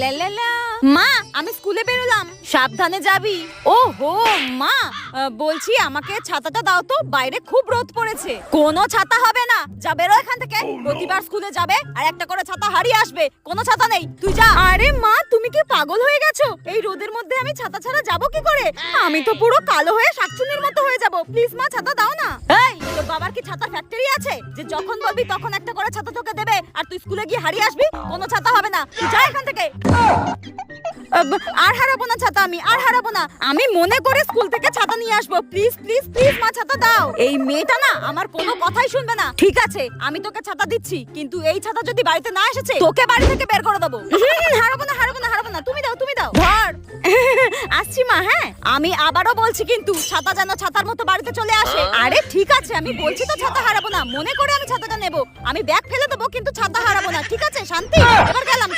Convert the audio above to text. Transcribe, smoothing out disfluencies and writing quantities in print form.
লা লা লা। মা আমি স্কুলে বেরোলাম, সাবধানে যাবি। ও হো মা, বলছি আমাকে ছাতাটা দাও তো, বাইরে খুব রোদ পড়েছে। কোনো ছাতা হবে না, যা বেরো এখান থেকে। প্রতিবার স্কুলে যাবে আর একটা করে ছাতা হারিয়ে আসবে, কোনো ছাতা নেই, তুই যা। আরে মা তুমি কি পাগল হয়ে গেছো? এই রোদের মধ্যে আমি ছাতা ছাড়া যাবো কি করে? আমি তো পুরো কালো হয়ে শাকচুন্নির মতো হয়ে যাবো। প্লিজ মা ছাতা দাও না। এই তোর বাবার কি ছাতার ফ্যাক্টরি আছে যে যখন বলবি তখন একটা করে ছাতা তোকে দেবে আর তুই স্কুলে গিয়ে হারিয়ে আসবি? কোনো ছাতা হবে না, তুই যা এখান থেকে। আর হারাবো না ছাতা, আমি আর হারাবো না। আমি মনে করে স্কুল থেকে ছাতা নিয়ে আসবো। প্লিজ প্লিজ প্লিজ মা ছাতা দাও। এই মেয়েটা না আমার কোনো কথাই শুনবে না। ঠিক আছে আমি তোকে ছাতা দিচ্ছি, কিন্তু এই ছাতা যদি বাড়িতে না এসেছে তোকে বাড়ি থেকে বের করে দেবো। হারাবো না হারাবো না হারাবো না, তুমি দাও তুমি দাও। ধর। আসছি মা। হ্যাঁ আমি আবারও বলছি কিন্তু ছাতা যেন ছাতার মতো বাড়িতে চলে আসে। আরে ঠিক আছে আমি বলছি তো ছাতা হারাবো না, মনে করে আমি ছাতাটা নেব। আমি ব্যাগ ফেলে দেবো কিন্তু ছাতা হারাবো না, ঠিক আছে শান্তি? এবার গেলাম।